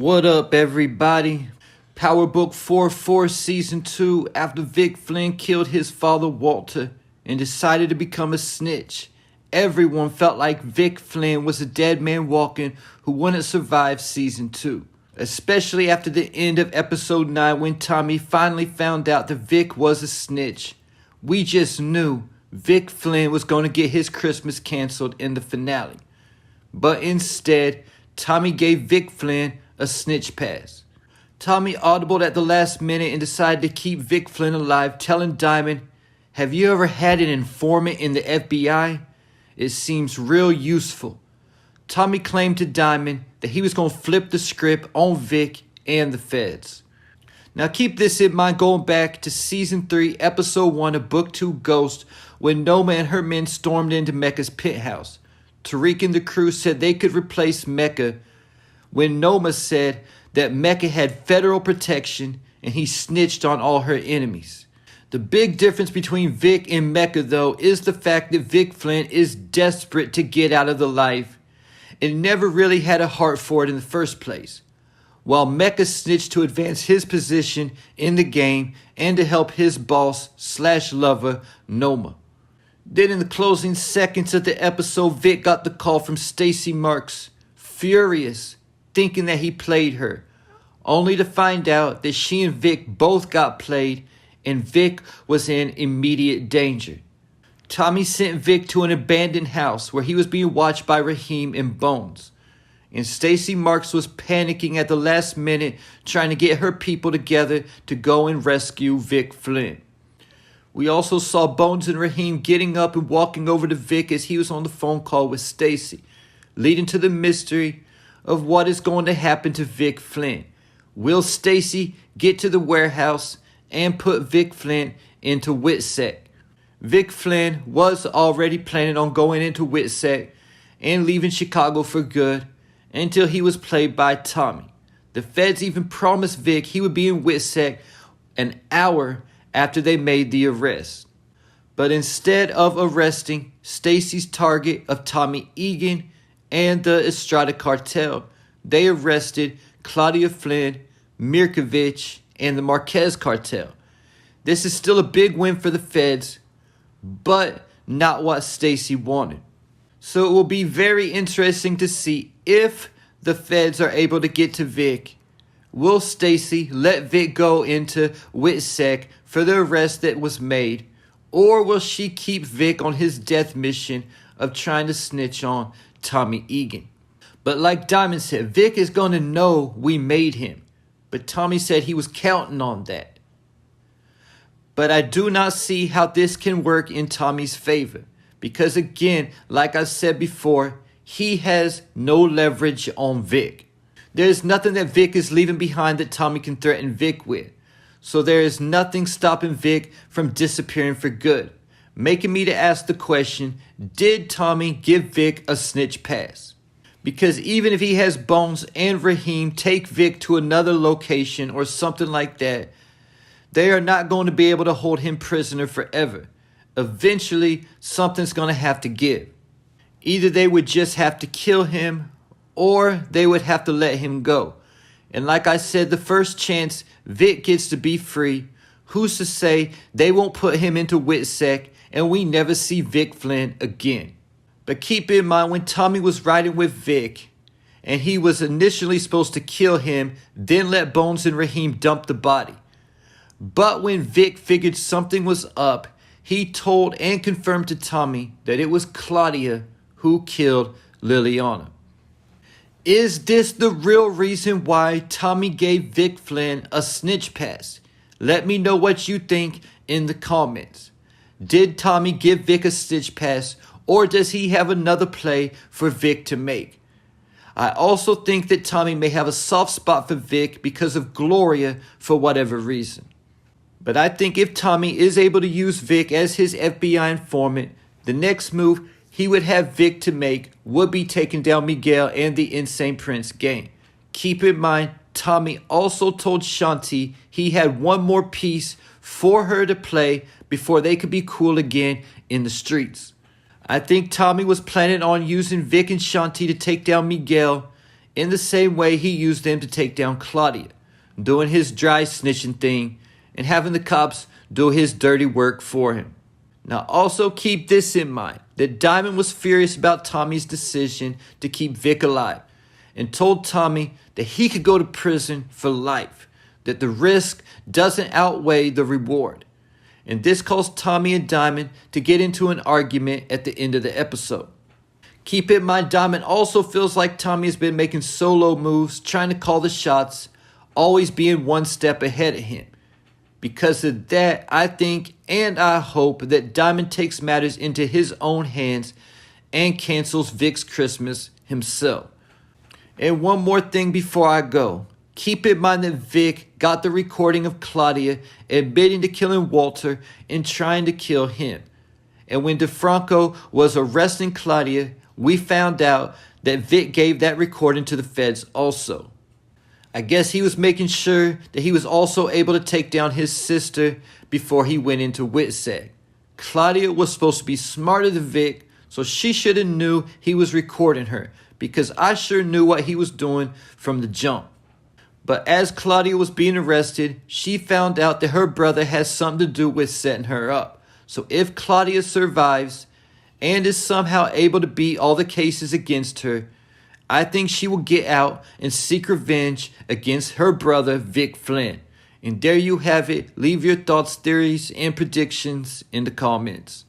What up, everybody? Power Book 4 Season 2 after Vic Flynn killed his father Walter and decided to become a snitch. Everyone felt like Vic Flynn was a dead man walking who wouldn't survive Season 2. Especially after the end of Episode 9 when Tommy finally found out that Vic was a snitch. We just knew Vic Flynn was going to get his Christmas canceled in the finale. But instead, Tommy gave Vic Flynn a snitch pass. Tommy audibled at the last minute and decided to keep Vic Flynn alive, telling Diamond, "Have you ever had an informant in the FBI? It seems real useful." Tommy claimed to Diamond that he was going to flip the script on Vic and the feds. Now keep this in mind going back to Season 3, Episode 1 of Book 2 Ghost, when Noma and her men stormed into Mecca's penthouse. Tariq and the crew said they could replace Mecca when Noma said that Mecca had federal protection and he snitched on all her enemies. The big difference between Vic and Mecca, though, is the fact that Vic Flynn is desperate to get out of the life and never really had a heart for it in the first place, while Mecca snitched to advance his position in the game and to help his boss/lover, Noma. Then in the closing seconds of the episode, Vic got the call from Stacy Marks, furious, thinking that he played her, only to find out that she and Vic both got played and Vic was in immediate danger. Tommy sent Vic to an abandoned house where he was being watched by Raheem and Bones, and Stacy Marks was panicking at the last minute trying to get her people together to go and rescue Vic Flynn. We also saw Bones and Raheem getting up and walking over to Vic as he was on the phone call with Stacy, leading to the mystery of what is going to happen to Vic Flynn. Will Stacy get to the warehouse and put Vic Flynn into WITSEC? Vic Flynn was already planning on going into WITSEC and leaving Chicago for good until he was played by Tommy. The feds even promised Vic he would be in WITSEC an hour after they made the arrest. But instead of arresting Stacy's target of Tommy Egan and the Estrada cartel, they arrested Claudia Flynn, Mirkovich, and the Marquez cartel. This is still a big win for the feds, but not what Stacy wanted. So it will be very interesting to see if the feds are able to get to Vic. Will Stacy let Vic go into WITSEC for the arrest that was made, or will she keep Vic on his death mission of trying to snitch on Tommy Egan? But like Diamond said, Vic is going to know we made him, but Tommy said he was counting on that. But I do not see how this can work in Tommy's favor, because again, like I said before, he has no leverage on Vic. There is nothing that Vic is leaving behind that Tommy can threaten Vic with. So there is nothing stopping Vic from disappearing for good, making me to ask the question, did Tommy give Vic a snitch pass? Because even if he has Bones and Raheem take Vic to another location or something like that, they are not going to be able to hold him prisoner forever. Eventually, something's going to have to give. Either they would just have to kill him, or they would have to let him go. And like I said, the first chance Vic gets to be free, who's to say they won't put him into WITSEC and we never see Vic Flynn again. But keep in mind, when Tommy was riding with Vic, and he was initially supposed to kill him, then let Bones and Raheem dump the body. But when Vic figured something was up, he told and confirmed to Tommy that it was Claudia who killed Liliana. Is this the real reason why Tommy gave Vic Flynn a snitch pass? Let me know what you think in the comments. Did Tommy give Vic a snitch pass, or does he have another play for Vic to make? I also think that Tommy may have a soft spot for Vic because of Gloria for whatever reason. But I think if Tommy is able to use Vic as his FBI informant, the next move he would have Vic to make would be taking down Miguel and the Insane Prince gang. Keep in mind, Tommy also told Shanti he had one more piece for her to play before they could be cool again in the streets. I think Tommy was planning on using Vic and Shanti to take down Miguel in the same way he used them to take down Claudia, doing his dry snitching thing and having the cops do his dirty work for him. Now also keep this in mind, that Diamond was furious about Tommy's decision to keep Vic alive and told Tommy that he could go to prison for life, that the risk doesn't outweigh the reward. And this caused Tommy and Diamond to get into an argument at the end of the episode. Keep in mind, Diamond also feels like Tommy has been making solo moves, trying to call the shots, always being one step ahead of him. Because of that, I think and I hope that Diamond takes matters into his own hands and cancels Vic's Christmas himself. And one more thing before I go. Keep in mind that Vic got the recording of Claudia admitting to killing Walter and trying to kill him. And when DeFranco was arresting Claudia, we found out that Vic gave that recording to the feds also. I guess he was making sure that he was also able to take down his sister before he went into Witsag. Claudia was supposed to be smarter than Vic, so she should have knew he was recording her, because I sure knew what he was doing from the jump. But as Claudia was being arrested, she found out that her brother has something to do with setting her up. So if Claudia survives and is somehow able to beat all the cases against her, I think she will get out and seek revenge against her brother, Vic Flynn. And there you have it. Leave your thoughts, theories, and predictions in the comments.